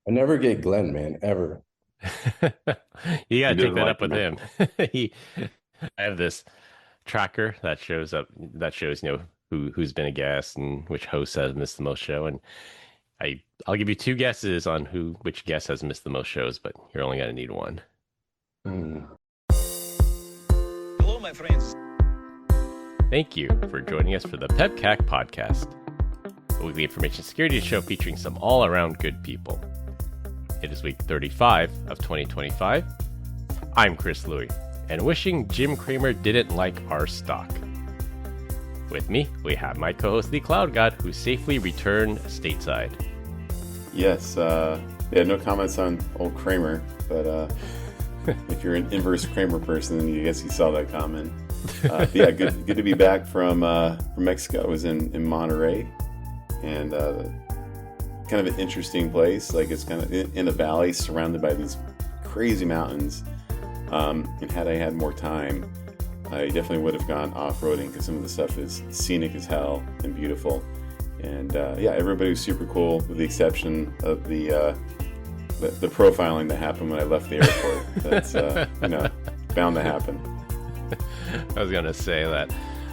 I never get Glenn, man, ever. You He gotta take doesn't that like up you, with man. him. He, I have this tracker that shows up that shows who's been a guest and which host has missed the most show, and I'll give you two guesses on which guest has missed the most shows, but you're only gonna need one. Mm. Hello, my friends. Thank you for joining us for the PEBCAK Podcast, a weekly information security show featuring some all-around good people. It is week 35 of 2025. I'm Chris Louie, and wishing Jim Cramer didn't like our stock. With me, we have my co-host, the Cloud God, who safely returned stateside. Yes, yeah, no comments on old Kramer, but if you're an inverse Kramer person, I guess you saw that comment. But yeah, good to be back from Mexico. I was in Monterrey, and kind of an interesting place. Like, it's kind of in a valley surrounded by these crazy mountains. And had I had more time, I definitely would have gone off-roading because some of the stuff is scenic as hell and beautiful. And yeah, everybody was super cool, with the exception of the profiling that happened when I left the airport. That's bound to happen. I was gonna say that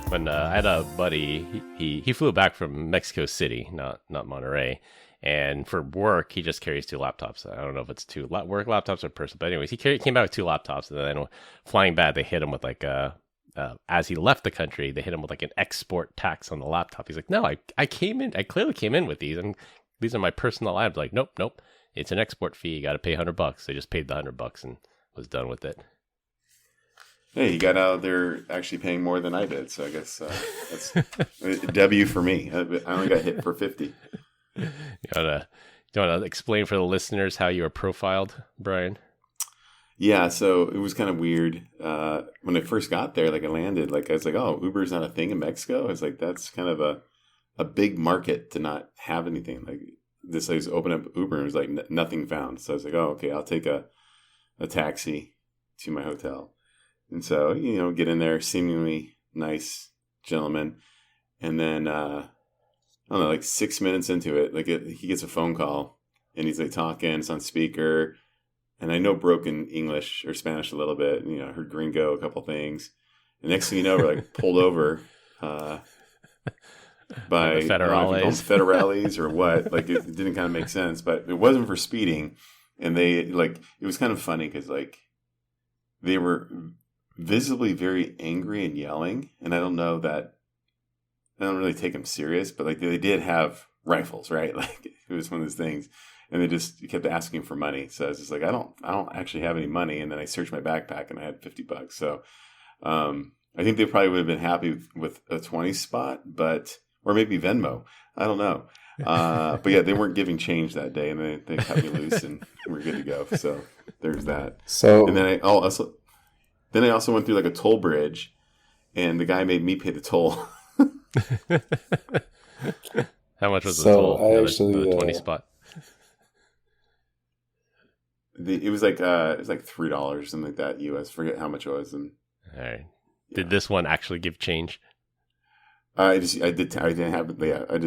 when I had a buddy, he flew back from Mexico City, not Monterey, and for work he just carries two laptops. I don't know if it's two work laptops or personal, but anyways, came back with two laptops, and then flying back, they hit him with like as he left the country, they hit him with like an export tax on the laptop. He's like, no, I clearly came in with these, and these are my personal items. Like, nope, it's an export fee. You got to pay $100. They just paid the $100 and was done with it. Hey, you got out there actually paying more than I did, so I guess that's a W for me. I only got hit for 50. You want to explain for the listeners how you were profiled, Brian? Yeah, so it was kind of weird. When I first got there, like I landed, like I was like, oh, Uber's not a thing in Mexico. I was like, that's kind of a big market to not have anything. Like this, I just opened up Uber and it was like nothing found. So I was like, oh, okay, I'll take a taxi to my hotel. And so, get in there, seemingly nice gentleman. And then, I don't know, like 6 minutes into it, like he gets a phone call and he's like talking, it's on speaker. And I know broken English or Spanish a little bit. And, I heard gringo, a couple things. The next thing you know, we're like pulled over by federales. Federales or what. Like it didn't kind of make sense, but it wasn't for speeding. And it was kind of funny because like they were visibly very angry and yelling. And I don't really take them serious, but like they did have rifles, right? Like it was one of those things. And they just kept asking for money. So I was just like, I don't actually have any money. And then I searched my backpack and I had $50. So I think they probably would have been happy with a 20 spot, or maybe Venmo. I don't know. But yeah, they weren't giving change that day, and they cut me loose, and we're good to go. So there's that. So, and then I also went through like a toll bridge, and the guy made me pay the toll. How much was the so toll? I actually, the 20 spot. It was like $3, something like that, US. Forget how much it was. And all right, yeah. Did this one actually give change? I didn't have it. Yeah, it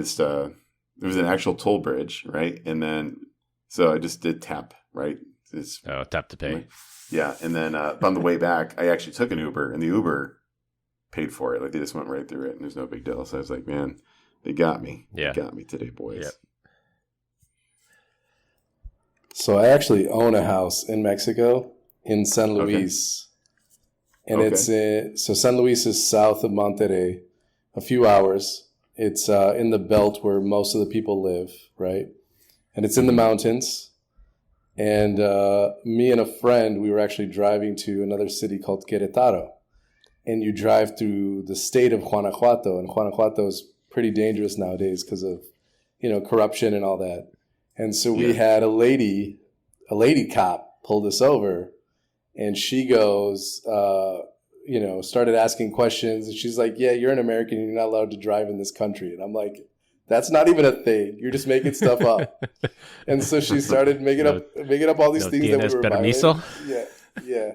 was an actual toll bridge, right? And then so I just did tap, right? Tap to pay. Yeah, and then on the way back, I actually took an Uber, and the Uber paid for it. Like they just went right through it, and there's no big deal. So I was like, man, they got me. Yeah, they got me today, boys. Yep. So I actually own a house in Mexico, in San Luis. Okay. And so San Luis is south of Monterrey, a few hours. It's in the belt where most of the people live, right? And it's in the mountains. And me and a friend, we were actually driving to another city called Querétaro. And you drive through the state of Guanajuato. And Guanajuato is pretty dangerous nowadays because of, corruption and all that. And so we had a lady cop pulled us over, and she goes, started asking questions. And she's like, yeah, you're an American. You're not allowed to drive in this country. And I'm like, that's not even a thing. You're just making stuff up. And so she started making up all these things that we were permiso? Yeah.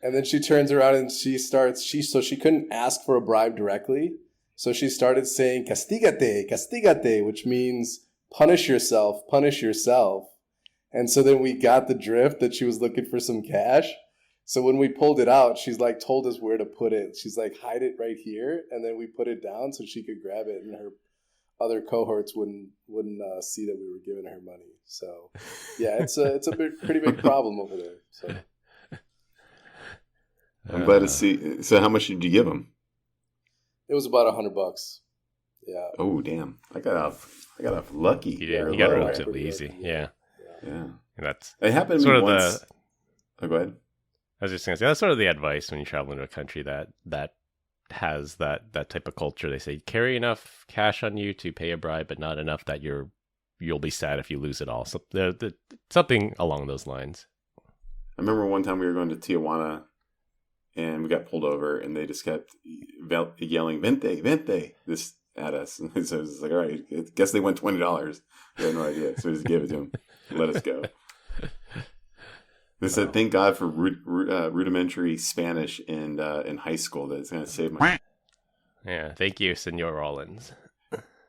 And then she turns around and she couldn't ask for a bribe directly. So she started saying, castígate, castígate, which means punish yourself. And so then we got the drift that she was looking for some cash. So when we pulled it out, she's like told us where to put it. She's like, hide it right here. And then we put it down so she could grab it, and her other cohorts wouldn't see that we were giving her money. So yeah, it's a pretty big problem over there. So I'm glad to see. So how much did you give them? it was about $100. Yeah. Oh damn! I got off lucky. You did. You got it relatively easy. Yeah. Yeah. And that's it happened to sort me of once. Oh, go ahead. I was just going to say, that's sort of the advice when you travel into a country that has that type of culture. They say carry enough cash on you to pay a bribe, but not enough that you'll be sad if you lose it all. So something along those lines. I remember one time we were going to Tijuana, and we got pulled over, and they just kept yelling "Vente, vente!" this at us. And so it was like, all right, I guess they want $20. We had no idea, so we just gave it to them, and let us go. They said, "Thank God for rudimentary Spanish in high school. That's going to save my." Yeah, thank you, Senor Rollins.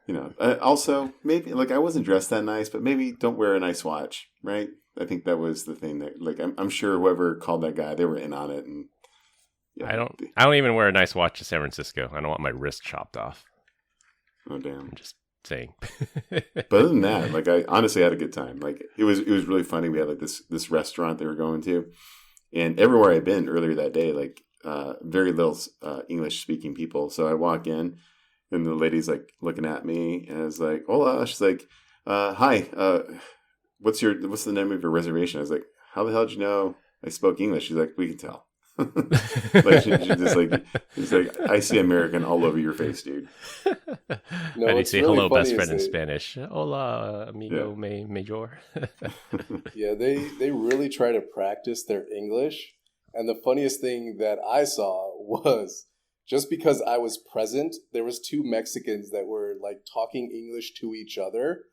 You know, also maybe like I wasn't dressed that nice, but maybe don't wear a nice watch, right? I think that was the thing that, like, I'm sure whoever called that guy, they were in on it. And yeah, I don't even wear a nice watch to San Francisco. I don't want my wrist chopped off. Oh damn! I'm just saying. But other than that, like, I honestly had a good time. Like, it was really funny. We had like this restaurant they were going to, and everywhere I'd been earlier that day, like very little English speaking people. So I walk in, and the lady's like looking at me, and I was like, "Hola." She's like, "Hi, what's the name of your reservation?" I was like, "How the hell did you know I spoke English?" She's like, "We can tell." Like she just like, it's like, I see American all over your face, dude. No, and you say really hello, best friend in Spanish. Hola, amigo, mayor. Yeah, they really try to practice their English. And the funniest thing that I saw was, just because I was present, there was two Mexicans that were like talking English to each other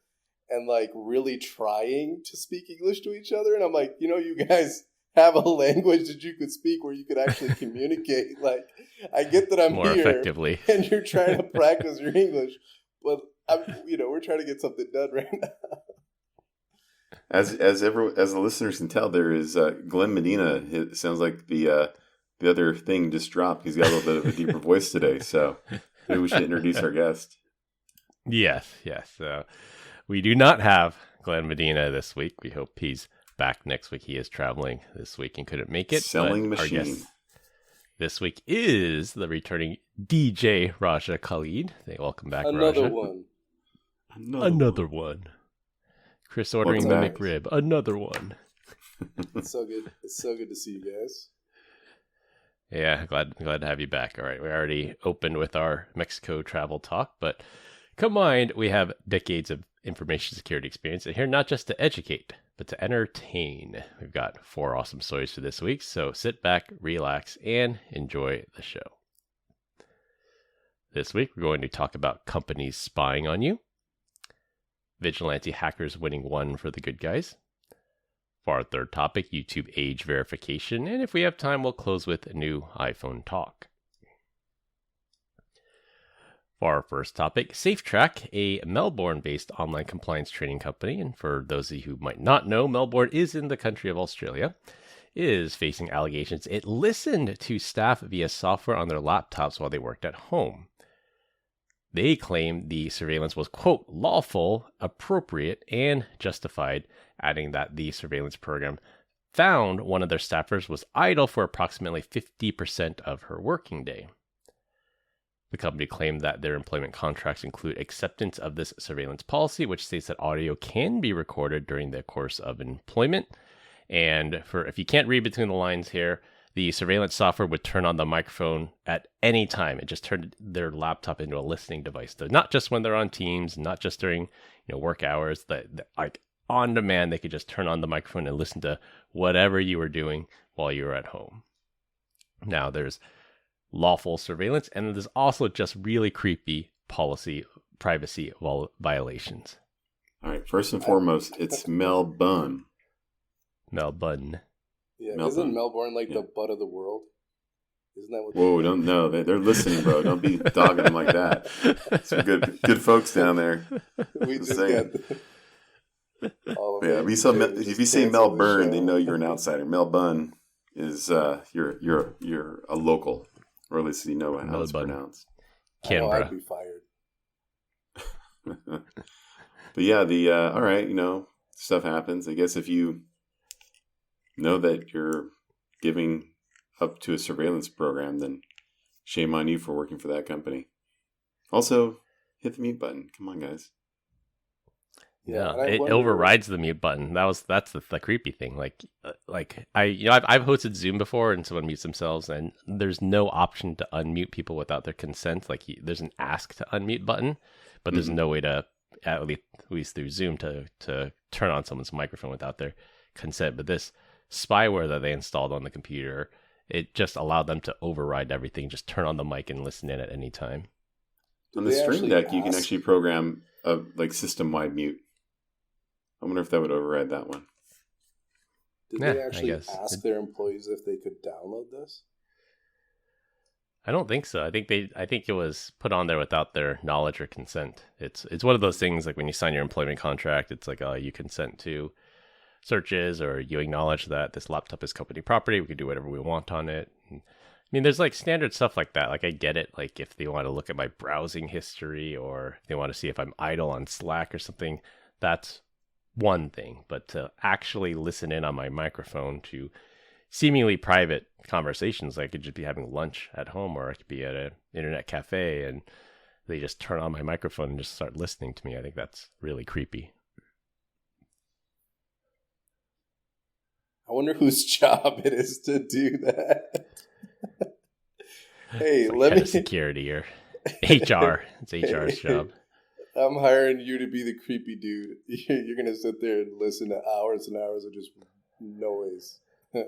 and like really trying to speak English to each other. And I'm like, you guys have a language that you could speak where you could actually communicate. Like, I get that I'm more here effectively, and you're trying to practice your English, but we're trying to get something done right now. As the listeners can tell, there is Glenn Medina. It sounds like the other thing just dropped. He's got a little bit of a deeper voice today, so maybe we should introduce our guest. Yes. We do not have Glenn Medina this week. We hope he's back next week. He is traveling this week and couldn't make it. Selling machine. Our guest this week is the returning DJ Raja Khalid. Welcome back, Raja. Another one. Chris ordering the McRib. Another one. It's so good. It's so good to see you guys. Yeah, glad to have you back. All right, we already opened with our Mexico travel talk, but combined, we have decades of information security experience, and here not just to educate, but to entertain. We've got 4 awesome stories for this week, so sit back, relax, and enjoy the show. This week, we're going to talk about companies spying on you, vigilante hackers winning one for the good guys. For our third topic, YouTube age verification, and if we have time, we'll close with a new iPhone talk. For our first topic, SafeTrack, a Melbourne-based online compliance training company, and for those of you who might not know, Melbourne is in the country of Australia, is facing allegations it listened to staff via software on their laptops while they worked at home. They claim the surveillance was, quote, lawful, appropriate, and justified, adding that the surveillance program found one of their staffers was idle for approximately 50% of her working day. The company claimed that their employment contracts include acceptance of this surveillance policy, which states that audio can be recorded during the course of employment. And if you can't read between the lines here, the surveillance software would turn on the microphone at any time. It just turned their laptop into a listening device. So not just when they're on Teams, not just during work hours. Like on demand, they could just turn on the microphone and listen to whatever you were doing while you were at home. Now, there's lawful surveillance, and there's also just really creepy privacy violations. All right, first and foremost, it's Melbourne. Melbourne. Yeah, isn't Melbourne like the butt of the world? Isn't that what? Whoa, don't know. They're listening, bro. Don't be dogging them like that. Some good folks down there. We just got. All of Yeah, it. if you say Melbourne, they know you're an outsider. Melbourne is you're a local, or at least you know how it's pronounced. Canberra. I'd be fired. But yeah, all right, stuff happens. I guess if you know that you're giving up to a surveillance program, then shame on you for working for that company. Also, hit the mute button. Come on, guys. Yeah, it overrides the mute button. That's the creepy thing. I've hosted Zoom before, and someone mutes themselves, and there's no option to unmute people without their consent. There's an ask to unmute button, but there's no way to, at least through Zoom, to turn on someone's microphone without their consent. But this spyware that they installed on the computer, it just allowed them to override everything. Just turn on the mic and listen in at any time. On the Stream Deck, you can actually program a system-wide mute. I wonder if that would override that one. Did they actually ask their employees if they could download this? I don't think so. I think it was put on there without their knowledge or consent. It's one of those things like when you sign your employment contract, it's like, you consent to searches, or you acknowledge that this laptop is company property. We can do whatever we want on it. I mean, there's standard stuff like that. I get it. If they want to look at my browsing history, or they want to see if I'm idle on Slack or something, that's one thing. But to actually listen in on my microphone to seemingly private conversations, I could just be having lunch at home, or I could be at an internet cafe, and they just turn on my microphone and just start listening to me. I think that's really creepy. I wonder whose job it is to do that. Hey, let me security or HR. It's HR's job. I'm hiring you to be the creepy dude. You're gonna sit there and listen to hours and hours of just noise. I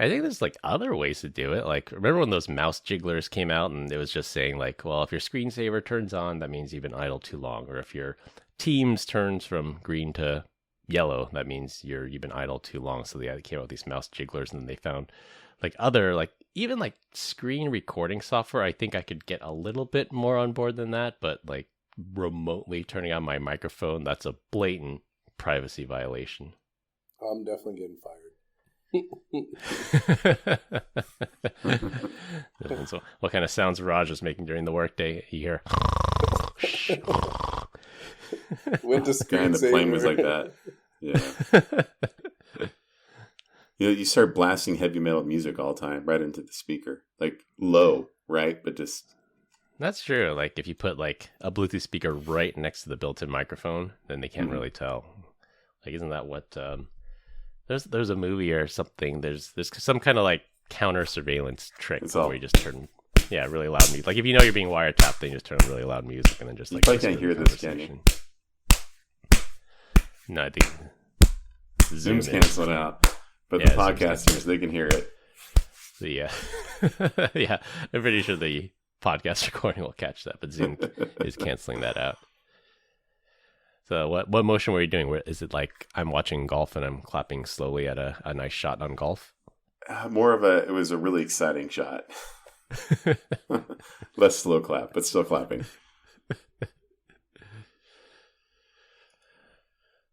think there's other ways to do it. Remember when those mouse jigglers came out, and it was just saying well, if your screensaver turns on, that means you've been idle too long, or if your Teams turns from green to yellow, that means you've been idle too long. So they came out with these mouse jigglers, and then they found other even screen recording software. I think I could get a little bit more on board than that, but remotely turning on my microphone, that's a blatant privacy violation. I'm definitely getting fired. So what kind of sounds Raj is making during the workday? You hear went to guy in the plane was like that. Yeah. You start blasting heavy metal music all the time right into the speaker, low, right? But just that's true. If you put a Bluetooth speaker right next to the built-in microphone, then they can't really tell. Isn't that what? There's a movie or something. There's some kind of counter surveillance trick where you just turn really loud music. If you know you're being wiretapped, then you just turn on really loud music, and then just you probably can't hear this, can you? No, I think Zoom's canceling out. But the podcasters, they can hear it. Yeah, I'm pretty sure the podcast recording will catch that, but Zoom is canceling that out. So what motion were you doing? Is it I'm watching golf and I'm clapping slowly at a nice shot on golf? It was a really exciting shot. Less slow clap, but still clapping.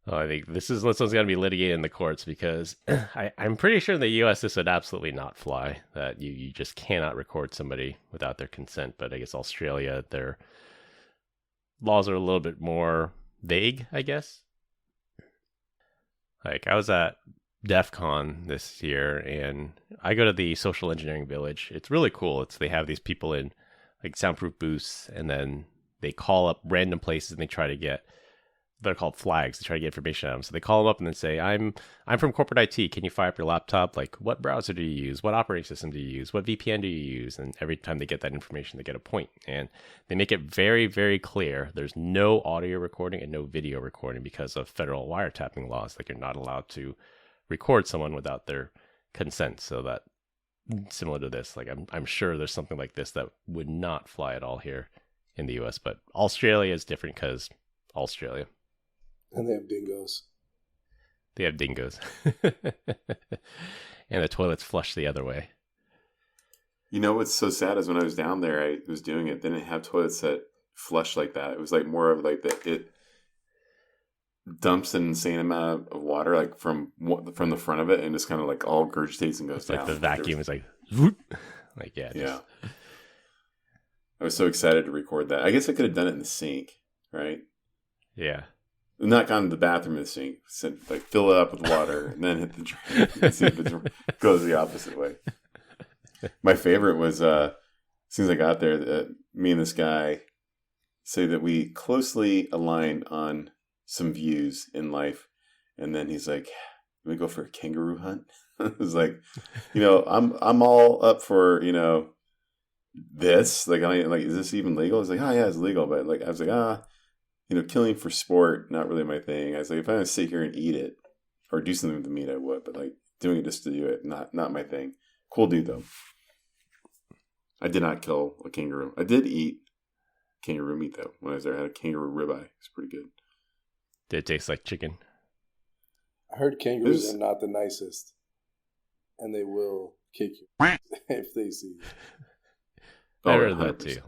Oh, I think this one's going to be litigated in the courts, because I'm pretty sure in the U.S. this would absolutely not fly, that you just cannot record somebody without their consent. But I guess Australia, their laws are a little bit more vague, I guess. I was at DEF CON this year, and I go to the Social Engineering Village. It's really cool. They have these people in soundproof booths, and then they call up random places, and they try to get, they're called flags, to try to get information out of them. So they call them up and then say, I'm from corporate IT. Can you fire up your laptop? What browser do you use? What operating system do you use? What VPN do you use? And every time they get that information, they get a point. And they make it very, very clear there's no audio recording and no video recording because of federal wiretapping laws. You're not allowed to record someone without their consent. So that, similar to this, I'm sure there's something like this that would not fly at all here in the US. But Australia is different because Australia. And they have dingoes. They have dingoes. And the toilets flush the other way. You know what's so sad is when I was down there, I was doing it. They didn't have toilets that flush like that. It was more of dumps an insane amount of water, like from the front of it, and just kind of like all gurgitates and goes It's down. like the vacuum is like, whoop. Like yeah. I was so excited to record that. I guess I could have done it in the sink, right? Yeah. Not gone to the bathroom in the sink. Like fill it up with water and then hit the drain and see if it goes the opposite way. My favorite was as soon as I got there, me and this guy say that we closely align on some views in life, and then he's like, "Can we go for a kangaroo hunt?" I was like, I'm all up for this. Like, is this even legal? He's like, "Oh yeah, it's legal," but like I was like, killing for sport, not really my thing. I was like, if I want to sit here and eat it or do something with the meat, I would, but like doing it just to do it, not my thing. Cool dude though. I did not kill a kangaroo. I did eat kangaroo meat though. When I was there, I had a kangaroo ribeye. It's pretty good. Did it taste like chicken? I heard kangaroos are not the nicest, and they will kick you if they see you. I heard that too.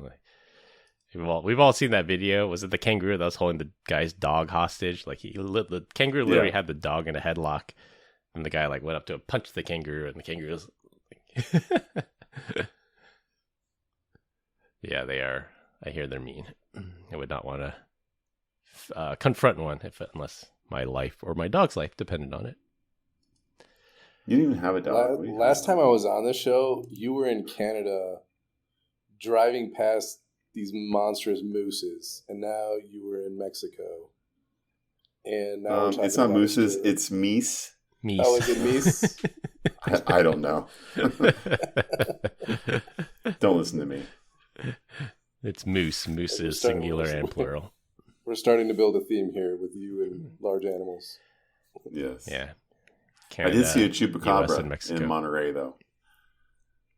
We've all seen that video. Was it the kangaroo that was holding the guy's dog hostage? Like the kangaroo literally had the dog in a headlock, and the guy like went up to punch the kangaroo, and the kangaroo was like, yeah, they are. I hear they're mean. I would not want to confront one unless my life or my dog's life depended on it. You didn't even have a dog. Last time I was on the show, you were in Canada driving past these monstrous mooses, and now you were in Mexico. And now it's not mooses, it's meese. Meese. Oh, is it meese? I don't know. Don't listen to me. It's moose. Moose is singular and plural. We're starting to build a theme here with you and large animals. Yes. Yeah. I Canada, did see a chupacabra in Monterey, though.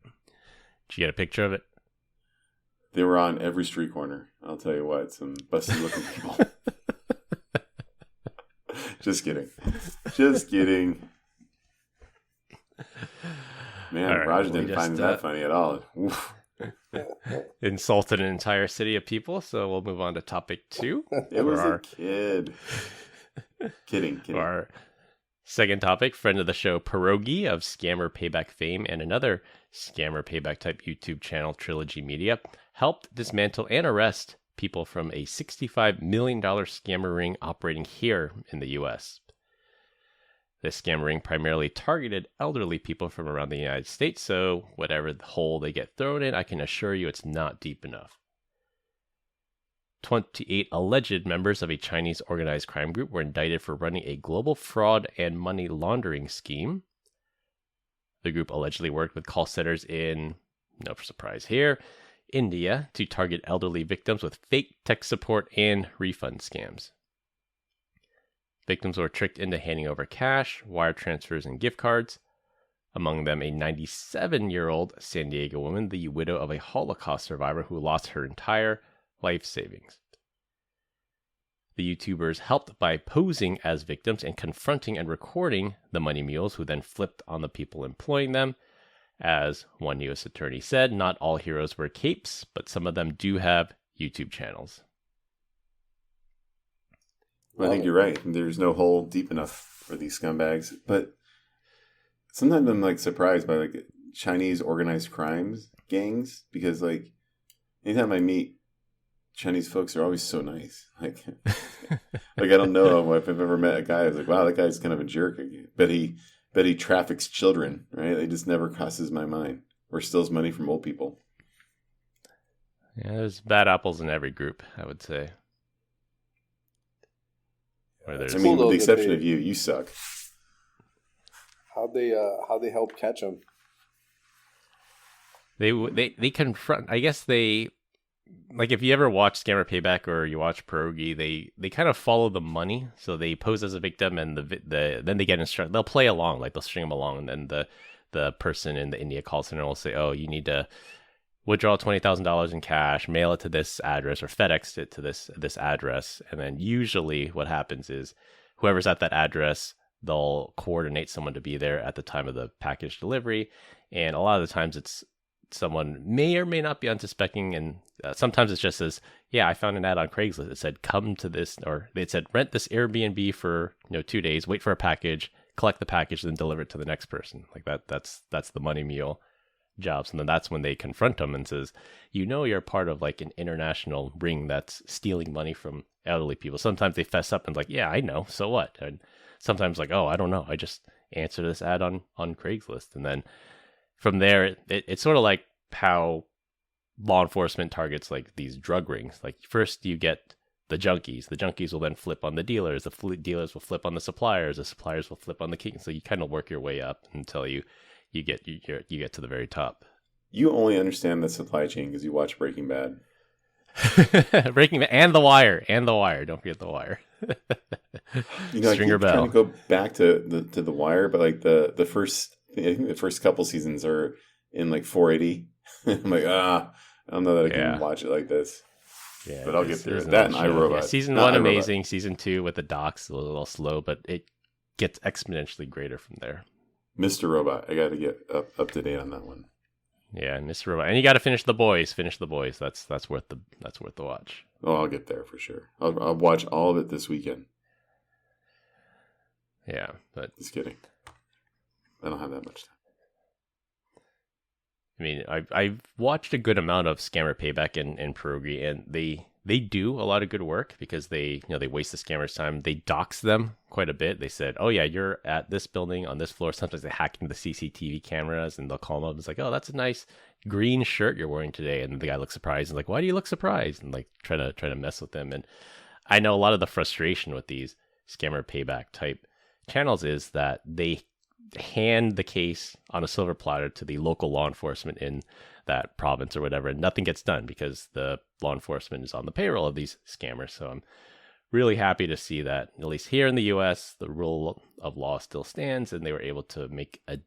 Did you get a picture of it? They were on every street corner. I'll tell you what, some busted looking people. Just kidding. Man, right, Raj didn't find that funny at all. Insulted an entire city of people, so we'll move on to topic 2. It was a kid. Kidding. Our second topic, friend of the show, Pierogi of Scammer Payback fame and another Scammer Payback type YouTube channel, Trilogy Media, helped dismantle and arrest people from a $65 million scammer ring operating here in the U.S. This scammer ring primarily targeted elderly people from around the United States, so whatever hole they get thrown in, I can assure you it's not deep enough. 28 alleged members of a Chinese organized crime group were indicted for running a global fraud and money laundering scheme. The group allegedly worked with call centers in, no surprise here, India to target elderly victims with fake tech support and refund scams. Victims were tricked into handing over cash, wire transfers, and gift cards. Among them, a 97-year-old San Diego woman, the widow of a Holocaust survivor who lost her entire life savings. The YouTubers helped by posing as victims and confronting and recording the money mules, who then flipped on the people employing them. As one U.S. attorney said, not all heroes wear capes, but some of them do have YouTube channels. I think you're right. There's no hole deep enough for these scumbags. But sometimes I'm like surprised by like Chinese organized crimes gangs, because like anytime I meet Chinese folks, they're always so nice. Like I don't know if I've ever met a guy who's like, wow, that guy's kind of a jerk. Bet he traffics children, right? It just never crosses my mind. Or steals money from old people. Yeah, there's bad apples in every group, I would say. I mean, with the exception of you suck. How'd they help catch them? They confront. I guess they, like, if you ever watch Scammer Payback or you watch Pierogi, they kind of follow the money. So they pose as a victim, and then they get instructed. They'll play along, like they'll string them along, and then the person in the India call center will say, "Oh, you need to withdraw $20,000 in cash, mail it to this address, or FedEx it to this address." And then usually what happens is whoever's at that address, they'll coordinate someone to be there at the time of the package delivery. And a lot of the times it's someone may or may not be unsuspecting, and sometimes it just says, yeah, I found an ad on Craigslist. It said, come to this, or it said, rent this Airbnb for 2 days, wait for a package, collect the package, then deliver it to the next person. Like that's the money mule jobs. And then that's when they confront them and says, you're part of like an international ring that's stealing money from elderly people. Sometimes they fess up and like, yeah, I know, so what? And sometimes like, oh, I don't know, I just answered this ad on Craigslist. And then from there, it's sort of like how law enforcement targets like these drug rings. Like first you get the junkies. The junkies will then flip on the dealers. The dealers will flip on the suppliers. The suppliers will flip on the king. So you kind of work your way up until you get to the very top. You only understand the supply chain because you watch Breaking Bad. Breaking Bad and The Wire. Don't forget The Wire. Stringer Bell. Trying to go back to the Wire, but like the first, I think the first couple seasons are in like 480. I'm like, I don't know that I can watch it like this. Yeah, but I'll get through it. That and iRobot. Yeah, season 1 amazing. Season 2 with the docs a little slow, but it gets exponentially greater from there. Mr. Robot, I got to get up to date on that one. Yeah, Mr. Robot, and you got to finish The Boys. That's worth the watch. Oh, I'll get there for sure. I'll watch all of it this weekend. Yeah, but just kidding. I don't have that much time. I mean, I've watched a good amount of Scammer Payback and Pierogi, and they do a lot of good work because they waste the scammers' time. They dox them quite a bit. They said, oh yeah, you're at this building on this floor. Sometimes they hack into the CCTV cameras and they'll call them up. It's like, oh, that's a nice green shirt you're wearing today. And the guy looks surprised and like, why do you look surprised? And like try to mess with them. And I know a lot of the frustration with these Scammer Payback type channels is that they hand the case on a silver platter to the local law enforcement in that province or whatever, and nothing gets done because the law enforcement is on the payroll of these scammers. So I'm really happy to see that, at least here in the US, the rule of law still stands, and they were able to make a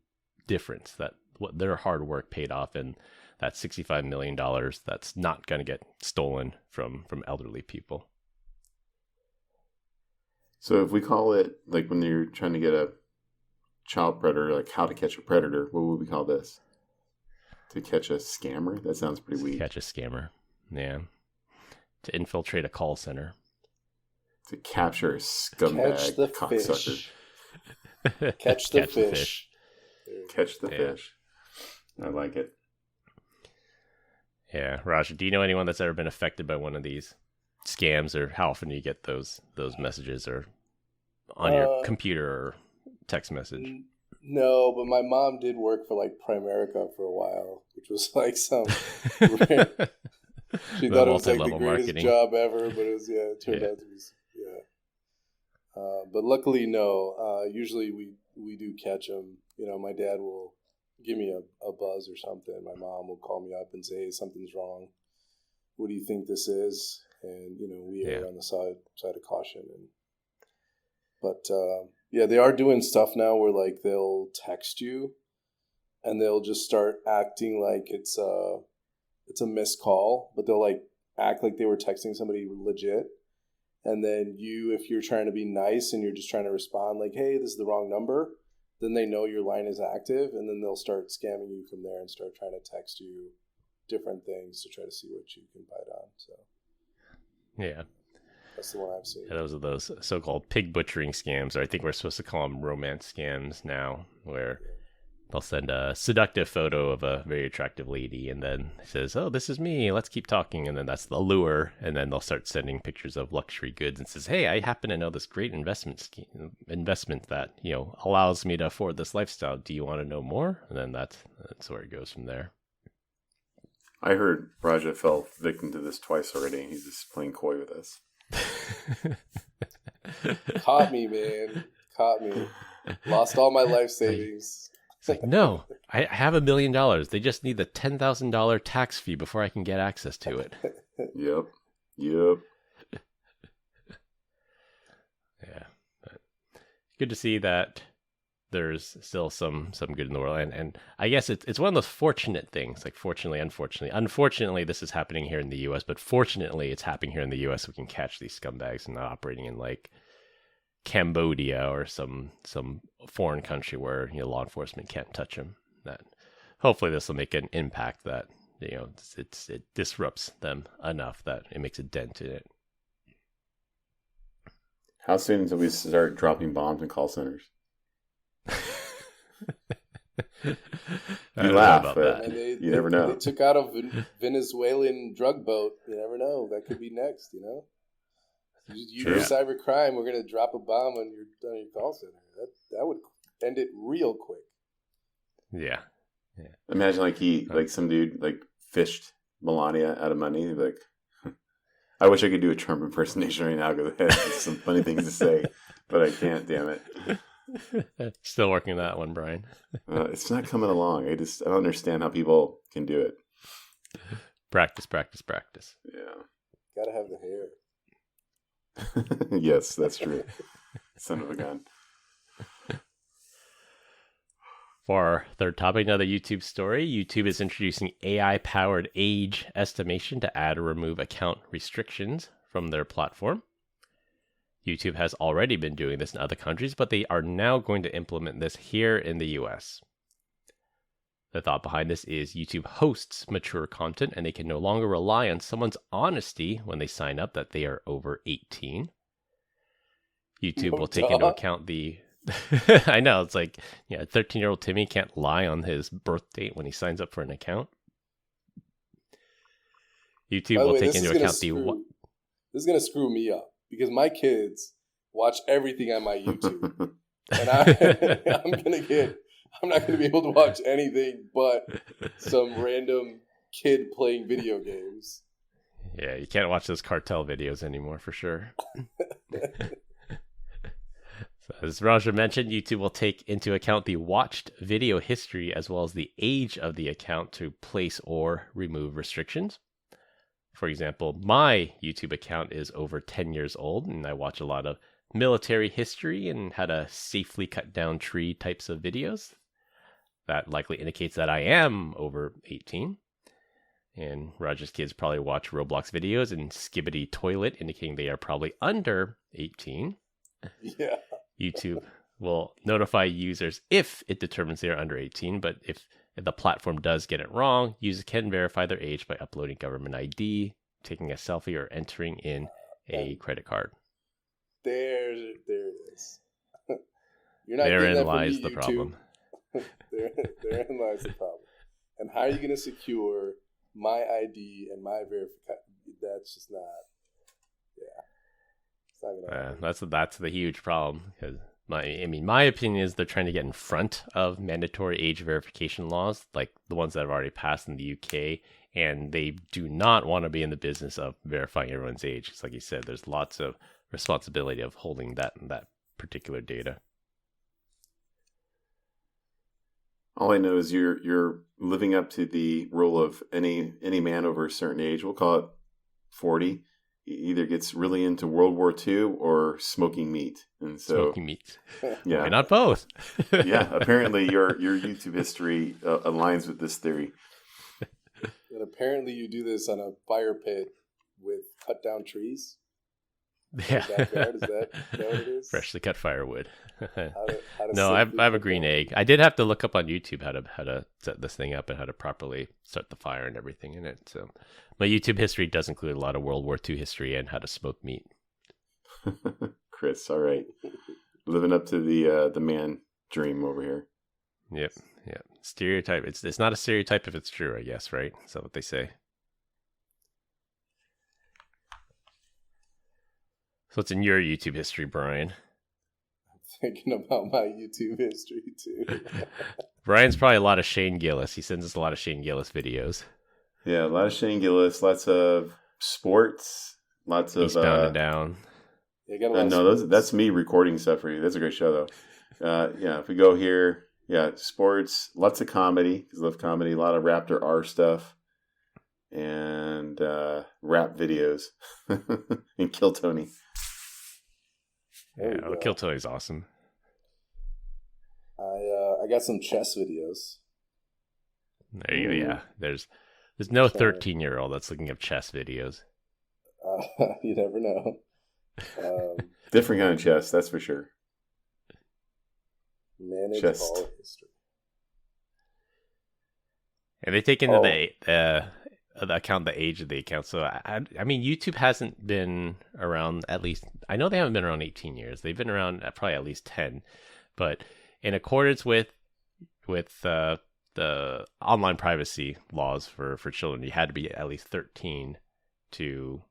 difference, that what their hard work paid off, and that $65 million that's not going to get stolen from elderly people. So if we call it, like when you're trying to get a child predator, like how to catch a predator, what would we call this? To catch a scammer? That sounds pretty weak. Catch a scammer. Yeah. To infiltrate a call center. To capture a scumbag cocksucker. Catch the fish. Catch the fish. I like it. Yeah. Raj, do you know anyone that's ever been affected by one of these scams, or how often do you get those messages or on your computer or text message? No, but my mom did work for like Primerica for a while, which was like some. She thought it was like the greatest marketing job ever, but it turned out to be but luckily, no. Usually we do catch them. My dad will give me a buzz or something. My mom will call me up and say, "Hey, something's wrong. What do you think this is?" And we err on the side of caution. But they are doing stuff now where like they'll text you, and they'll just start acting like it's a missed call, but they'll like act like they were texting somebody legit. And then if you're trying to be nice and you're just trying to respond like, "Hey, this is the wrong number," then they know your line is active, and then they'll start scamming you from there and start trying to text you different things to try to see what you can bite on. So yeah. That's the one I've seen. Yeah, those are those so-called pig butchering scams, or I think we're supposed to call them romance scams now, where they'll send a seductive photo of a very attractive lady and then it says, "Oh, this is me. Let's keep talking." And then that's the lure. And then they'll start sending pictures of luxury goods and says, "Hey, I happen to know this great investment that, allows me to afford this lifestyle. Do you want to know more?" And then that's where it goes from there. I heard Raja fell victim to this twice already. He's just playing coy with us. Caught me, man. Caught me. Lost all my life savings. It's like, no, I have $1 million. They just need the $10,000 tax fee before I can get access to it. Yep. Yeah. But good to see that there's still some good in the world. And I guess it's one of those fortunate things, like fortunately, unfortunately. Unfortunately, this is happening here in the U.S., but fortunately, it's happening here in the U.S. We can catch these scumbags and not operating in like Cambodia or some foreign country where law enforcement can't touch them. hopefully this will make an impact that, it disrupts them enough that it makes a dent in it. How soon until we start dropping bombs in call centers? You laugh, but you never know. They took out a Venezuelan drug boat. You never know. That could be next, You do cybercrime, we're going to drop a bomb on your call center. That would end it real quick. Yeah. Imagine like some dude like fished Melania out of money. Like, I wish I could do a Trump impersonation right now because I have some funny things to say, but I can't. Damn it. Still working that one, Brian. It's not coming along. I don't understand how people can do it. Practice. Yeah. Gotta have the hair. Yes, that's true. Son of a gun. For our third topic, another YouTube story. YouTube is introducing AI-powered age estimation to add or remove account restrictions from their platform. YouTube has already been doing this in other countries, but they are now going to implement this here in the US. The thought behind this is YouTube hosts mature content, and they can no longer rely on someone's honesty when they sign up that they are over 18. YouTube will take into account the... I know, it's like, a 13-year-old Timmy can't lie on his birth date when he signs up for an account. YouTube will take into account the... This is going to screw me up, because my kids watch everything on my YouTube. And I'm not going to be able to watch anything but some random kid playing video games. Yeah, you can't watch those cartel videos anymore, for sure. As Raja mentioned, YouTube will take into account the watched video history as well as the age of the account to place or remove restrictions. For example, my YouTube account is over 10 years old, and I watch a lot of military history and how to safely cut down tree types of videos. That likely indicates that I am over 18. And Raja's kids probably watch Roblox videos and Skibbity Toilet, indicating they are probably under 18. Yeah. YouTube will notify users if it determines they are under 18, but if the platform does get it wrong, users can verify their age by uploading government ID, taking a selfie, or entering in a credit card. There it is. You're not Therein lies the problem. Therein lies the problem. And how are you going to secure my ID and my verification? That's just not. Yeah. That's the huge problem, because my opinion is they're trying to get in front of mandatory age verification laws, like the ones that have already passed in the UK, and they do not want to be in the business of verifying everyone's age. It's like you said, there's lots of responsibility of holding that particular data. All I know is you're living up to the rule of any man over a certain age. We'll call it 40. Either gets really into World War II or smoking meat. And so smoking meat. Yeah. Why not both? Yeah, apparently your YouTube history aligns with this theory. And apparently you do this on a fire pit with cut down trees. Yeah. Is that what it is? Freshly cut firewood. How to No, I have a green egg. I did have to look up on YouTube how to set this thing up and how to properly start the fire and everything in it. So my YouTube history does include a lot of World War II history and how to smoke meat. Chris, all right. Living up to the man dream over here. Yep. Stereotype. It's not a stereotype if it's true, I guess, right? Is that what they say? So what's in your YouTube history, Brian? I'm thinking about my YouTube history, too. Brian's probably a lot of Shane Gillis. He sends us a lot of Shane Gillis videos. Yeah, a lot of Shane Gillis, lots of sports, lots of... Eastbound and Down. No, that's me recording stuff for you. That's a great show, though. Yeah, if we go here, sports, lots of comedy, because I love comedy, a lot of Raptor R stuff, and rap videos, and Kill Tony. Yeah, Kill Tony's awesome. I got some chess videos. There you go. Yeah, there's no 13-year-old that's looking up chess videos. You never know. Different kind of chess, that's for sure. Manage Chest. ball history. And they take into the account the age of the account. So I mean, YouTube hasn't been around at least. I know they haven't been around 18 years. They've been around probably at least 10. But in accordance with the online privacy laws for children, you had to be at least 13 to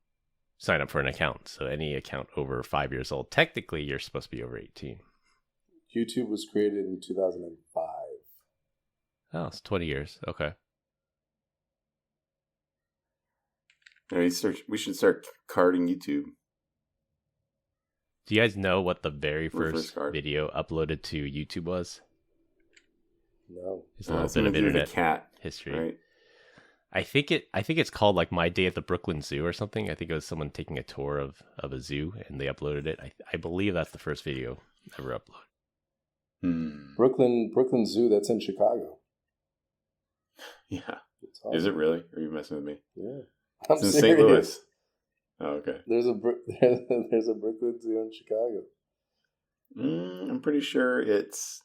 sign up for an account. So any account over 5 years old, technically you're supposed to be over 18. YouTube was created in 2005. Oh, it's 20 years. Okay. We should start carding YouTube. Do you guys know what the very first video uploaded to YouTube was? No. It's a little bit of internet cat history. Right? I think it's called like My Day at the Brooklyn Zoo or something. I think it was someone taking a tour of a zoo and they uploaded it. I believe that's the first video ever uploaded. Brooklyn Zoo, that's in Chicago. Yeah. Awesome. Is it really? Are you messing with me? Yeah. It's in St. Louis. Oh, okay. There's a Brooklyn Zoo in Chicago. I'm pretty sure it's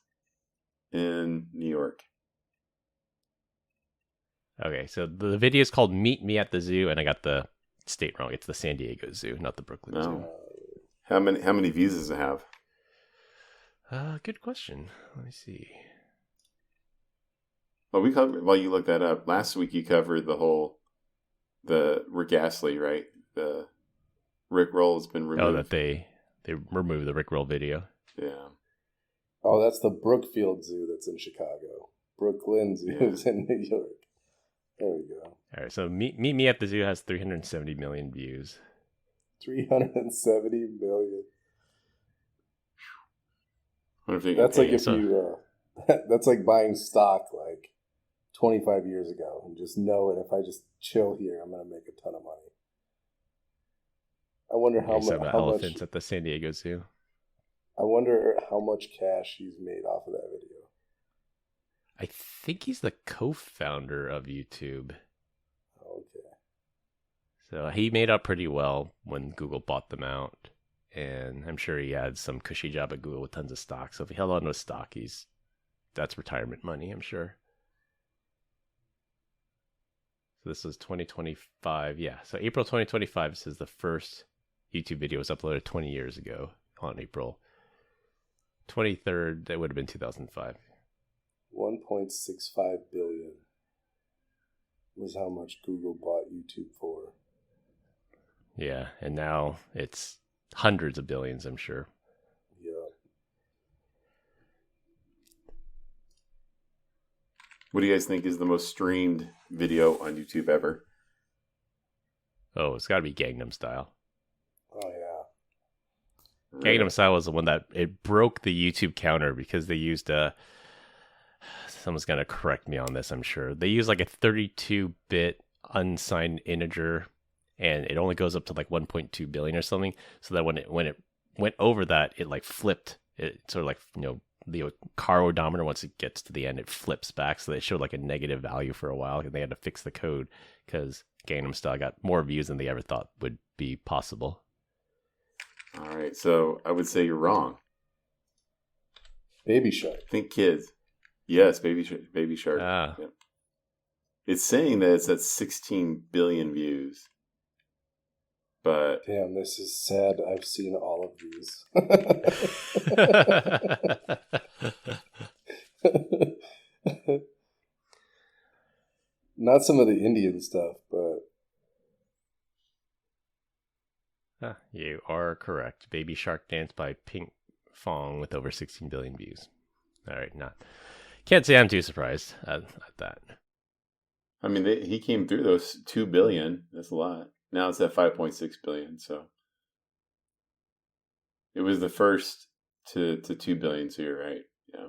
in New York. Okay, so the video is called Meet Me at the Zoo, and I got the state wrong. It's the San Diego Zoo, not the Brooklyn Zoo. How many views does it have? Good question. Let me see. Well, we covered, while you look that up, last week you covered the Rick Astley, right? The Rick Roll has been removed. Oh, that they removed the Rick Roll video. Yeah. Oh, that's the Brookfield Zoo that's in Chicago. Brooklyn Zoo is in New York. There we go. All right, so Meet Me at the Zoo has 370 million views. 370 million. That's like that's like buying stock like 25 years ago and just knowing if I just chill here, I'm going to make a ton of money. I wonder how elephants at the San Diego Zoo. I wonder how much cash he's made off of that video. I think he's the co-founder of YouTube. Okay. So he made up pretty well when Google bought them out. And I'm sure he had some cushy job at Google with tons of stock. So if he held on to stock, that's retirement money, I'm sure. So this is 2025. Yeah. So April 2025 this is the first YouTube video was uploaded 20 years ago on April 23rd. That would have been 2005. 1.65 billion was how much Google bought YouTube for. Yeah. And now it's hundreds of billions, I'm sure. Yeah. What do you guys think is the most streamed video on YouTube ever? Oh, it's got to be Gangnam Style. Oh, yeah. Gangnam Style was the one that it broke the YouTube counter because they used someone's going to correct me on this, I'm sure. They used like a 32-bit unsigned integer, and it only goes up to like 1.2 billion or something. So that when it went over that, it like flipped. It sort of like, the car odometer, once it gets to the end, it flips back. So they showed like a negative value for a while, and they had to fix the code because Gangnam Style got more views than they ever thought would be possible. All right, so I would say you're wrong. Baby Shark. Think kids. Yes, Baby Shark. Ah. Yep. It's saying that it's at 16 billion views. But damn, this is sad. I've seen all of these. Not some of the Indian stuff, but you are correct. Baby Shark Dance by Pink Fong with over 16 billion views. All right, can't say I'm too surprised at that. I mean, he came through those 2 billion. That's a lot. Now it's at 5.6 billion. So it was the first to 2 billion. So you're right. Yeah.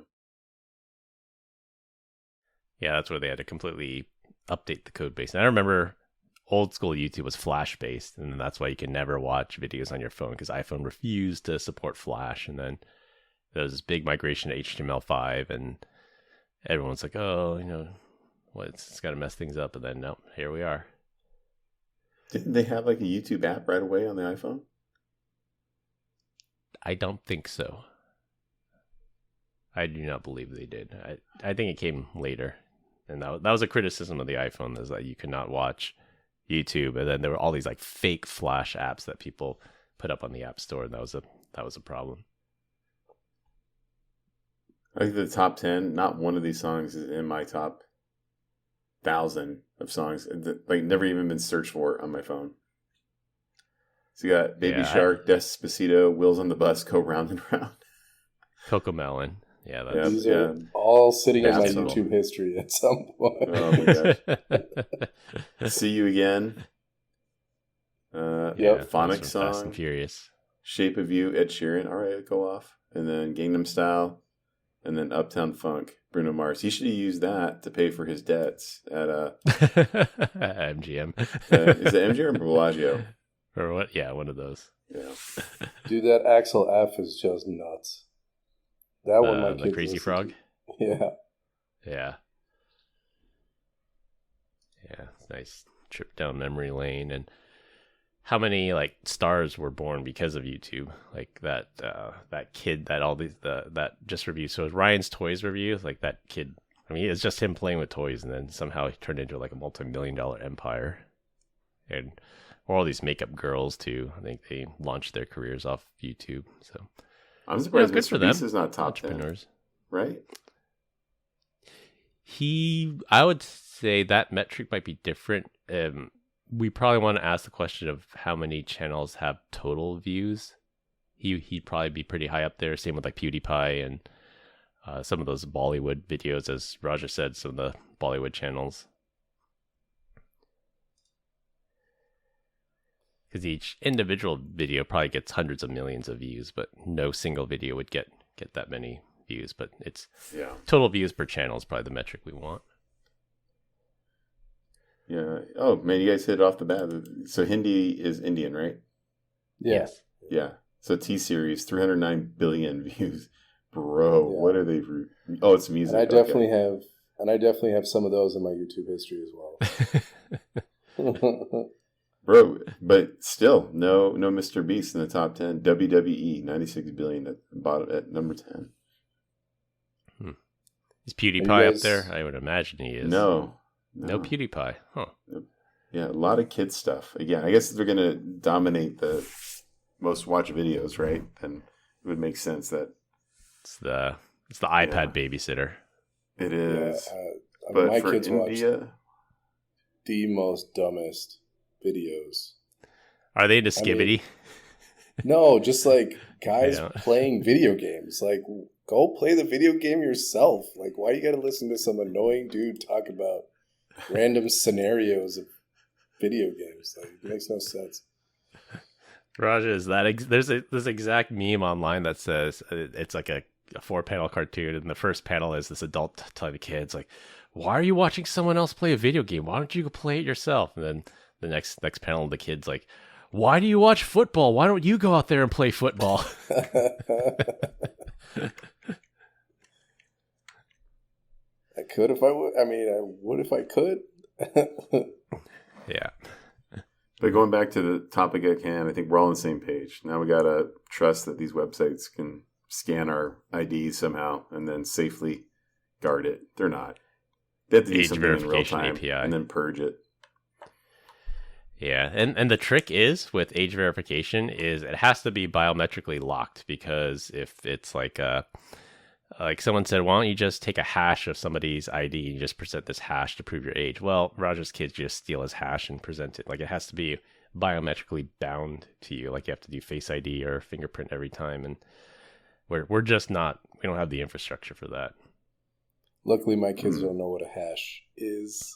Yeah, that's where they had to completely update the code base. And I remember old school YouTube was Flash based, and that's why you can never watch videos on your phone because iPhone refused to support Flash. And then there was this big migration to HTML5, and everyone's like, "Oh, it's got to mess things up." And then no, here we are. Didn't they have like a YouTube app right away on the iPhone? I don't think so. I do not believe they did. I think it came later. And that was a criticism of the iPhone, is that you could not watch YouTube, and then there were all these like fake Flash apps that people put up on the App Store, and that was a problem. I think the top 10, not one of these songs is in my top 1,000 of songs. Like, never even been searched for on my phone. So you got Baby Shark, Despacito, Wheels on the Bus, Go Round and Round. Cocomelon. Yeah, that's... These are all sitting in my YouTube history at some point. Oh my gosh. See You Again. Phonics song. Fast and Furious. Shape of You, Ed Sheeran. All right, go off. And then Gangnam Style. And then Uptown Funk, Bruno Mars. He should have used that to pay for his debts at MGM. Is it MGM or Bellagio? Or what? Yeah, one of those. Yeah. Dude, that Axel F is just nuts. That one, my kids the Crazy Frog. Yeah. Yeah. Yeah. Nice trip down memory lane. And how many like stars were born because of YouTube? Like that kid that that just review. So Ryan's Toys review, like that kid. I mean, it's just him playing with toys, and then somehow he turned into like a multi-million-dollar empire. And or all these makeup girls too. I think they launched their careers off YouTube. So I'm surprised good for them. Beast is not top entrepreneurs, 10, right? I would say that metric might be different. We probably want to ask the question of how many channels have total views. He'd probably be pretty high up there. Same with like PewDiePie and some of those Bollywood videos, as Raja said, some of the Bollywood channels. Because each individual video probably gets hundreds of millions of views, but no single video would get that many views. But it's total views per channel is probably the metric we want. Yeah. Oh, man, you guys hit it off the bat. So Hindi is Indian, right? Yes. Yeah. So T-Series, 309 billion views. Bro, what are they? Oh, it's music. And I definitely have some of those in my YouTube history as well. Bro, but still, no Mr. Beast in the top 10. WWE, 96 billion at number 10. Is PewDiePie up there? I would imagine he is. No PewDiePie. Huh. Yeah, a lot of kids stuff. Again, I guess if they're going to dominate the most watched videos, right? Then it would make sense that it's the iPad babysitter. It is. But my kids watch the most dumbest videos. Are they into Skibbity? No, just like guys playing video games. Like, go play the video game yourself. Like, why you got to listen to some annoying dude talk about random scenarios of video games? Like, it makes no sense. Raja, is that there's this exact meme online that says it's like a 4-panel cartoon, and the first panel is this adult telling the kids like, "Why are you watching someone else play a video game? Why don't you go play it yourself?" And then the next panel, the kid's like, "Why do you watch football? Why don't you go out there and play football?" I could if I would. I mean, I would if I could. Yeah. But going back to the topic at hand, I think we're all on the same page. Now we got to trust that these websites can scan our IDs somehow and then safely guard it. They're not. They have to do something in real time API. And then purge it. Yeah, and the trick is with age verification is it has to be biometrically locked, because if it's like someone said, why don't you just take a hash of somebody's ID and just present this hash to prove your age? Well, Roger's kids just steal his hash and present it. Like, it has to be biometrically bound to you. Like, you have to do Face ID or fingerprint every time, and we're just not. We don't have the infrastructure for that. Luckily, my kids don't know what a hash is.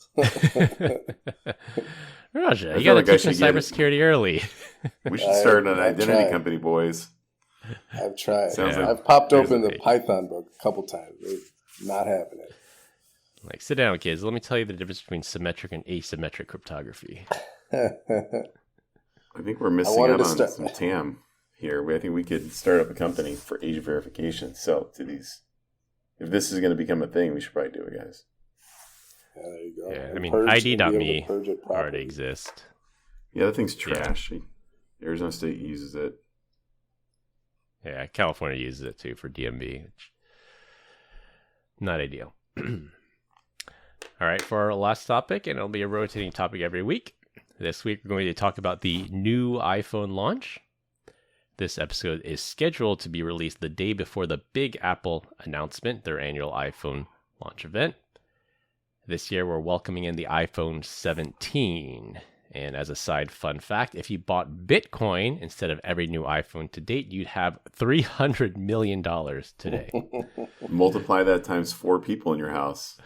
Roger, you got to teach them cybersecurity early. We should start an identity company, boys. I've tried. Like I've popped open the Python book a couple times. It's not happening. Like, sit down, kids. Let me tell you the difference between symmetric and asymmetric cryptography. I think we're missing out on some TAM here. I think we could start up a company for age verification, sell to these. If this is going to become a thing, we should probably do it, guys. Yeah, there you go. Yeah, I mean, ID.me already exists. Yeah, that thing's trash. Yeah. Arizona State uses it. Yeah, California uses it too for DMV. Which, not ideal. All right, for our last topic, and it'll be a rotating topic every week. This week, we're going to talk about the new iPhone launch. This episode is scheduled to be released the day before the big Apple announcement, their annual iPhone launch event. This year, we're welcoming in the iPhone 17. And as a side fun fact, if you bought Bitcoin instead of every new iPhone to date, you'd have $300 million today. Multiply that times 4 people in your house.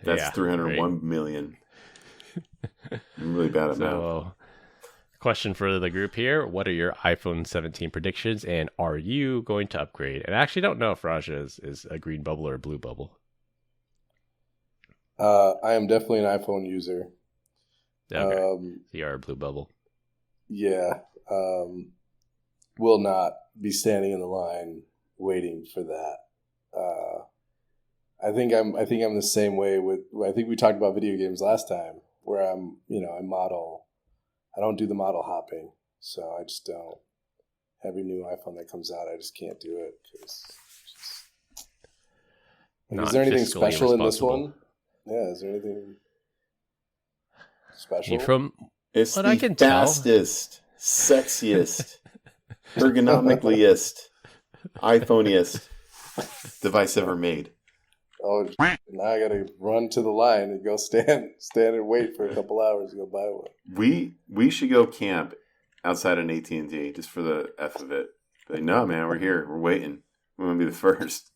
That's 301 right? million. I'm really bad at math. Question for the group here. What are your iPhone 17 predictions, and are you going to upgrade? And I actually don't know if Raja is a green bubble or a blue bubble. I am definitely an iPhone user. Okay. So you are a blue bubble. Yeah. Will not be standing in the line waiting for that. I think I'm the same way with. I think we talked about video games last time, where I don't do the model hopping, so I just don't. Every new iPhone that comes out, I just can't do it. Is there anything special in this one? Yeah, is there anything special? It's what the I can fastest, sexiest, ergonomicallyest, iPhone-iest device ever made. Oh, now I gotta run to the line and go stand and wait for a couple hours to go buy one. We should go camp outside an AT&T just for the F of it. Like, no, man, we're here. We're waiting. We want to be the first.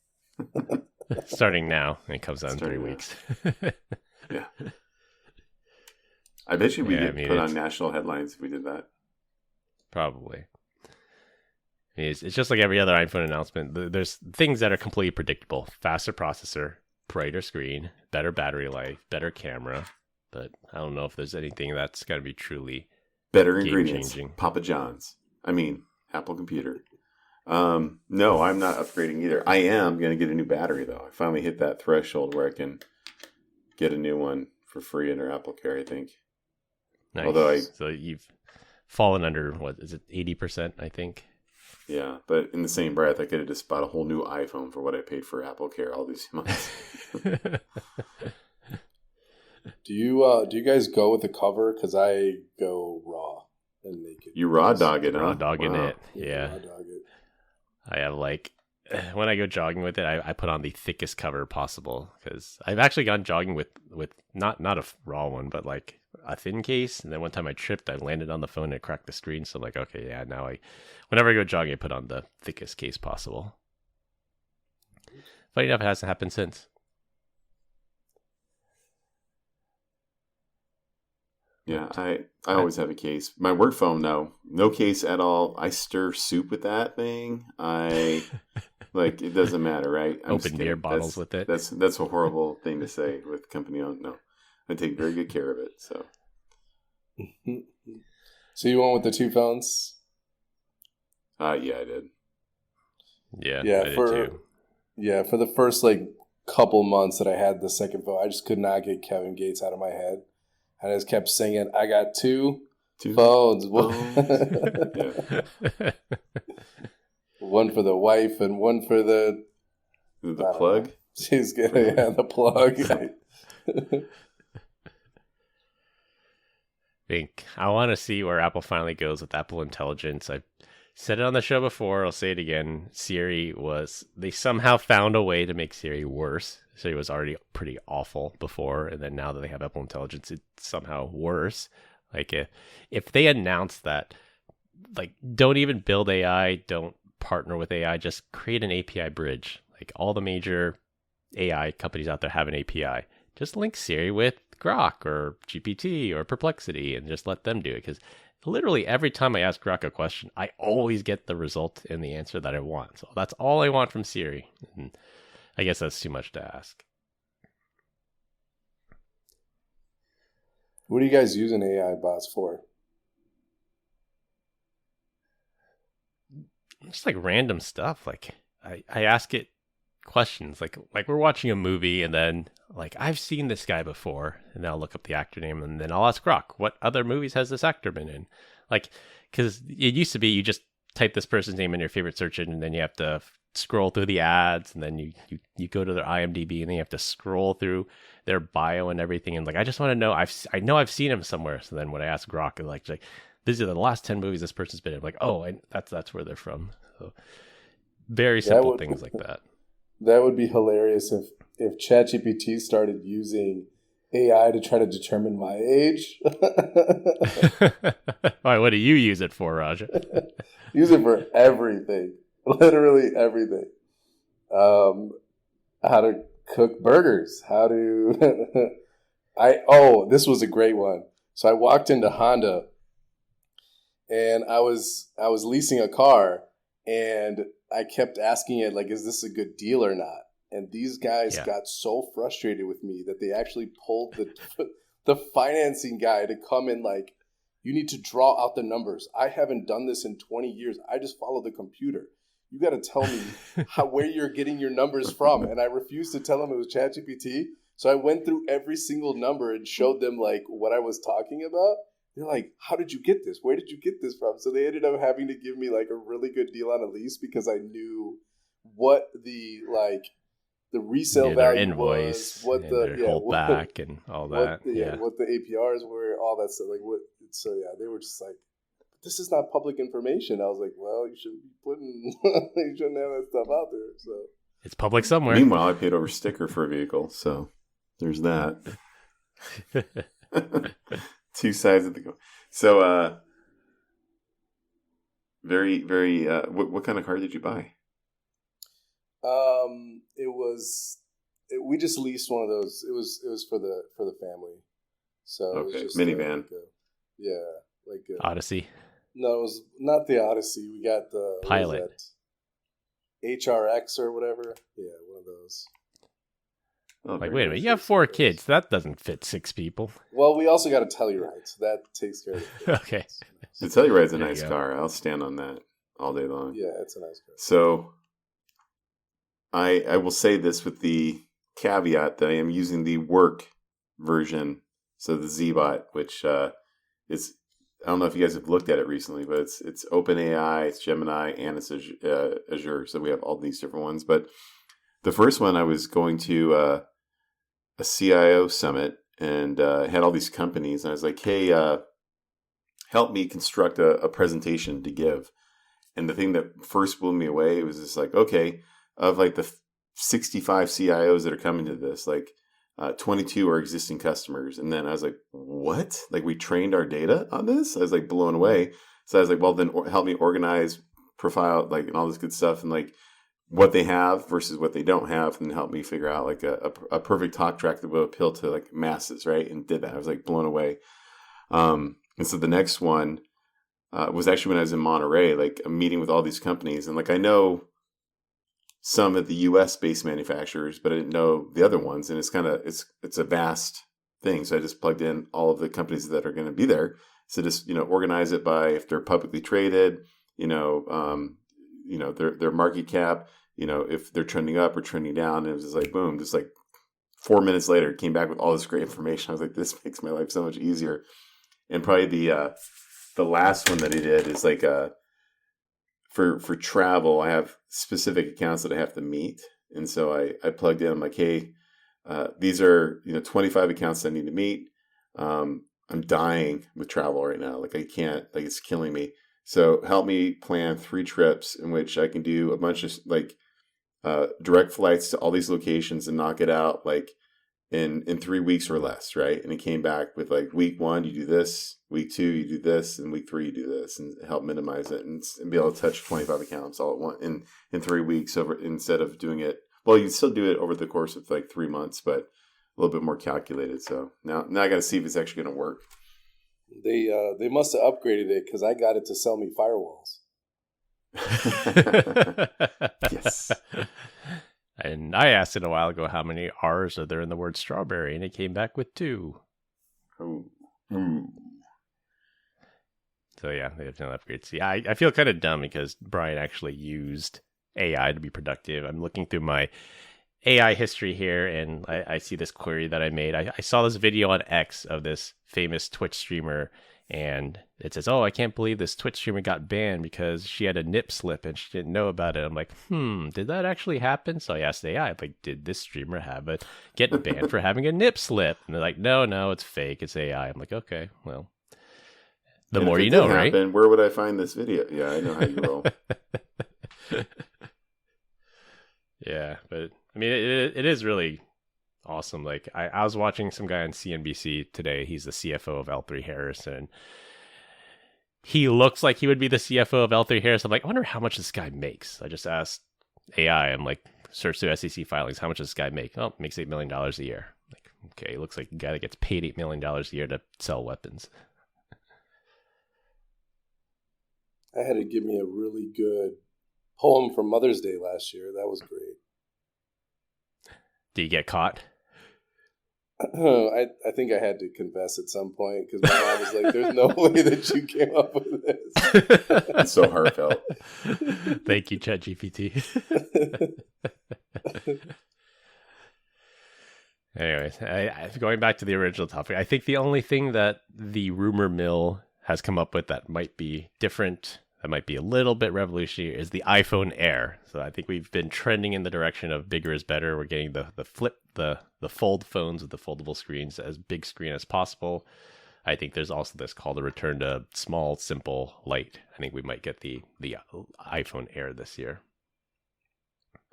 Starting now. It comes out in 3 weeks. Yeah. I bet you we could put on national headlines if we did that. Probably. It's just like every other iPhone announcement. There's things that are completely predictable. Faster processor, brighter screen, better battery life, better camera. But I don't know if there's anything that's going to be truly better ingredients. Papa John's. I mean, Apple Computer. No, I'm not upgrading either. I am going to get a new battery, though. I finally hit that threshold where I can get a new one for free under Apple Care, I think. Nice. So you've fallen under, what is it, 80%, I think? Yeah, but in the same breath, I could have just bought a whole new iPhone for what I paid for Apple Care all these months. Do you guys go with the cover? Because I go raw and naked. You raw dog it, huh? Raw dogging it, yeah. Raw dog it. I have when I go jogging with it, I put on the thickest cover possible because I've actually gone jogging with not a raw one, but like a thin case. And then one time I tripped, I landed on the phone and it cracked the screen. So I'm like, okay, yeah, now whenever I go jogging, I put on the thickest case possible. Funny enough, it hasn't happened since. Yeah, I always have a case. My work phone, no case at all. I stir soup with that thing. It doesn't matter, right? Open beer bottles with it. That's a horrible thing to say with company owned. No, I take very good care of it. So you went with the 2 phones? Yeah, I did. Yeah, I did too. Yeah, for the first couple months that I had the second phone, I just could not get Kevin Gates out of my head. I just kept singing, I got two phones. One for the wife and one for the plug. She's getting the plug. I want to see where Apple finally goes with Apple Intelligence. I've said it on the show before. I'll say it again. They somehow found a way to make Siri worse. Siri was already pretty awful before, and then now that they have Apple Intelligence, it's somehow worse. If they announce that, don't even build AI, don't partner with AI, just create an API bridge. All the major AI companies out there have an API. Just link Siri with Grok or GPT or Perplexity and just let them do it. Because literally every time I ask Grok a question, I always get the result and the answer that I want. So that's all I want from Siri. And I guess that's too much to ask. What are you guys using AI bots for? Just random stuff. I ask it questions. Like we're watching a movie and then I've seen this guy before, and then I'll look up the actor name and then I'll ask Grok, what other movies has this actor been in? Because it used to be you just type this person's name in your favorite search engine and then you have to scroll through the ads, and then you go to their IMDb, and then you have to scroll through their bio and everything. And like, I just want to know, I know I've seen him somewhere. So then when I ask Grok, like these are the last 10 movies this person's been in. I'm like, oh, that's where they're from. So very simple things like that. That would be hilarious if ChatGPT started using AI to try to determine my age. Why? What do you use it for, Raja? Use it for everything, literally everything. How to cook burgers? How to? This was a great one. So I walked into Honda, and I was leasing a car, and I kept asking it, like, is this a good deal or not? And these guys got so frustrated with me that they actually pulled the financing guy to come in, like, you need to draw out the numbers. I haven't done this in 20 years. I just follow the computer. You got to tell me where you're getting your numbers from. And I refused to tell them it was ChatGPT. So I went through every single number and showed them, like, what I was talking about. They're like, how did you get this? Where did you get this from? So they ended up having to give me, like, a really good deal on a lease because I knew what the resale value invoice, was, what the holdback and all that. What the APRs were, all that stuff. Like what? So they were just like, this is not public information. I was like, well, you shouldn't be you shouldn't have that stuff out there. So it's public somewhere. Meanwhile, I paid over sticker for a vehicle, so there's that. Two sides of the coin. So, very, very. What kind of car did you buy? We just leased one of those. It was for the family. So okay, it was just minivan. Odyssey. No, it was not the Odyssey. We got the Pilot. HRX or whatever. Yeah, one of those. Oh, like, wait a minute, you have 4 kids. That doesn't fit 6 people. Well, we also got a Telluride, so that takes care of it. Okay. The Telluride's a nice car. I'll stand on that all day long. Yeah, it's a nice car. So, I will say this with the caveat that I am using the work version, so the ZBot, which is, I don't know if you guys have looked at it recently, but it's OpenAI, it's Gemini, and it's Azure. So we have all these different ones. But the first one, I was going to a CIO summit and had all these companies. And I was like, hey, help me construct a presentation to give. And the thing that first blew me away, it was just like, okay, of like the 65 CIOs that are coming to this, like 22 are existing customers. And then I was like, what? Like, we trained our data on this? I was like blown away. So I was like, well, then help me organize, profile, like, and all this good stuff. And like what they have versus what they don't have, and help me figure out like a perfect talk track that would appeal to like masses. Right. And did that. I was like blown away. And so the next one was actually when I was in Monterey, like a meeting with all these companies. And like, I know some of the US based manufacturers, but I didn't know the other ones. And it's kind of, it's a vast thing. So I just plugged in all of the companies that are going to be there. So just, organize it by if they're publicly traded, their market cap, if they're trending up or trending down. And it was just like, boom, just like 4 minutes later, it came back with all this great information. I was like, this makes my life so much easier. And probably the last one that I did is like, for travel, I have specific accounts that I have to meet. And so I plugged in, I'm like, hey, these are, 25 accounts I need to meet. I'm dying with travel right now. Like I can't, like it's killing me. So help me plan 3 trips in which I can do a bunch of like direct flights to all these locations and knock it out like in 3 weeks or less, right? And it came back with like week 1, you do this, week 2, you do this, and week 3, you do this, and help minimize it and be able to touch 25 accounts all at once in 3 weeks over instead of doing it. Well, you can still do it over the course of like 3 months, but a little bit more calculated. So now I got to see if it's actually going to work. They must have upgraded it because I got it to sell me firewalls. Yes. And I asked it a while ago how many R's are there in the word strawberry, and it came back with 2. Oh. So yeah, they have no upgrades. See, I feel kind of dumb because Brian actually used AI to be productive. I'm looking through my AI history here, and I see this query that I made. I saw this video on X of this famous Twitch streamer, and it says, "Oh, I can't believe this Twitch streamer got banned because she had a nip slip and she didn't know about it." I'm like, did that actually happen? So I asked AI, I'm like, did this streamer get banned for having a nip slip? And they're like, no, it's fake. It's AI. I'm like, okay, well, the more you know, right? Where would I find this video? Yeah, I know how you roll. Yeah, but I mean, it is really awesome. Like I was watching some guy on CNBC today. He's the CFO of L3 Harris, and he looks like he would be the CFO of L3 Harris. I'm like, I wonder how much this guy makes. I just asked AI. I'm like, search through SEC filings. How much does this guy make? Oh, makes $8 million a year. Like, okay, looks like a guy that gets paid $8 million a year to sell weapons. I had to give me a really good poem for Mother's Day last year. That was great. Did you get caught? I think I had to confess at some point because my mom was like, "There's no way that you came up with this." It's so heartfelt. Thank you, ChatGPT. Anyways, going back to the original topic, I think the only thing that the rumor mill has come up with that might be different, that might be a little bit revolutionary, is the iPhone Air. So I think we've been trending in the direction of bigger is better. We're getting the fold phones with the foldable screens as big screen as possible. I think there's also this call to return to small, simple, light. I think we might get the iPhone Air this year.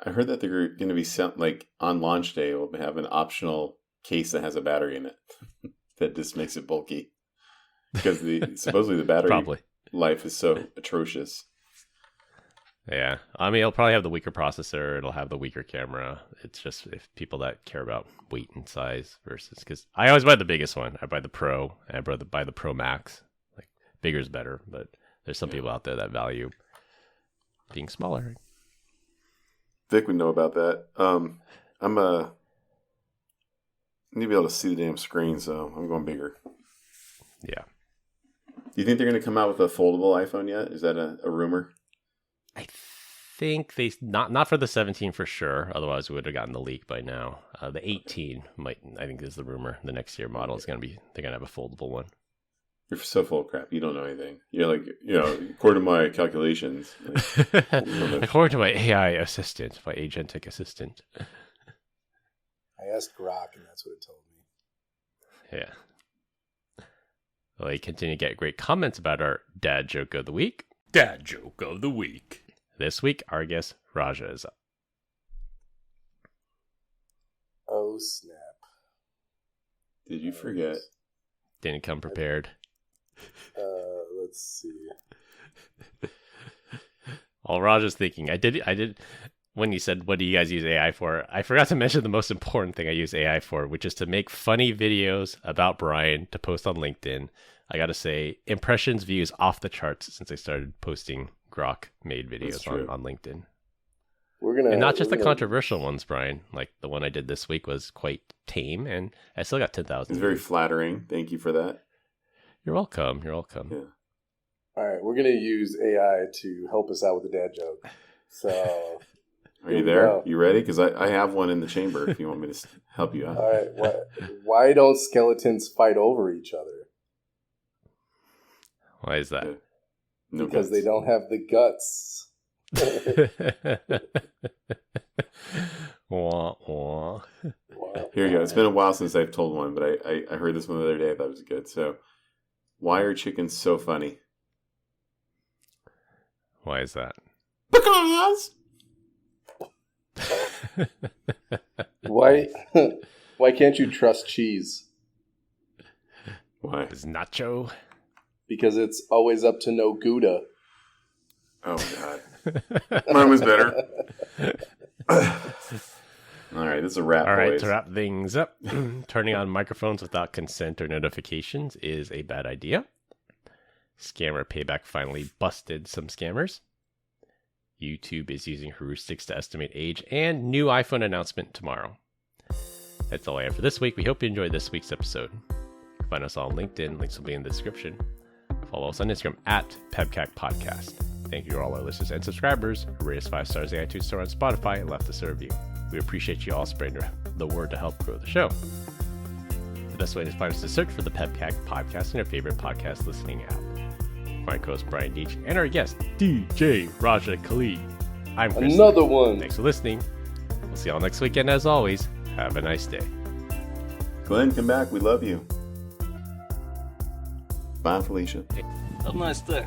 I heard that they're going to be like on launch day, we'll have an optional case that has a battery in it that just makes it bulky because supposedly the battery life is so atrocious. Yeah, I mean, it'll probably have the weaker processor. It'll have the weaker camera. It's just if people that care about weight and size versus, because I always buy the biggest one. I buy the Pro, and I buy the Pro Max. Like bigger is better, but there's some people out there that value being smaller. Vic would know about that. I need to be able to see the damn screen, so I'm going bigger. Yeah. Do you think they're going to come out with a foldable iPhone yet? Is that a rumor? I think they not for the 17 for sure. Otherwise, we would have gotten the leak by now. The 18 might. I think is the rumor. The next year model is going to be. They're going to have a foldable one. You're so full of crap. You don't know anything. You're like, according to my calculations. Like, according to my AI assistant, my agentic assistant. I asked Grok, and that's what it told me. Yeah. Well, they continue to get great comments about our dad joke of the week. Dad joke of the week. This week, our guest Raja is up. Oh, snap. Did you forget? Didn't come prepared. Let's see. While Raja's thinking, I did. When you said, what do you guys use AI for? I forgot to mention the most important thing I use AI for, which is to make funny videos about Brian to post on LinkedIn. I got to say, impressions views off the charts since I started posting Grok made videos on LinkedIn. And not just the controversial ones, Brian. Like the one I did this week was quite tame, and I still got 10,000. It's very flattering. Thank you for that. You're welcome. You're welcome. Yeah. All right, we're going to use AI to help us out with the dad joke. So, are you there? You ready? Because I have one in the chamber if you want me to help you out. All right. Why don't skeletons fight over each other? Why is that? No because guts. They don't have the guts. Wah, wah. Here you go. It's been a while since I've told one, but I heard this one the other day. I thought it was good. So, why are chickens so funny? Why is that? Because. Why can't you trust cheese? Why? Is nacho? Because it's always up to no Gouda. Oh, God. Mine was better. All right, this is a wrap, All right, boys. to wrap things up, turning on microphones without consent or notifications is a bad idea. Scammer Payback finally busted some scammers. YouTube is using heuristics to estimate age, and new iPhone announcement tomorrow. That's all I have for this week. We hope you enjoyed this week's episode. Find us on LinkedIn. Links will be in the description. Follow us on Instagram at PEBCAK Podcast. Thank you to all our listeners and subscribers who rate us 5 stars in the iTunes Store and Spotify and left us a review. We appreciate you all spreading the word to help grow the show. The best way to find us is to search for the PEBCAK Podcast in your favorite podcast listening app. my co-host Brian Deitch, and our guest, DJ Raja Khalid. I'm Chris. Another one. Thanks for listening. We'll see y'all next weekend. As always, have a nice day. Glenn, come back. We love you. Bye, Felicia. Have a nice day.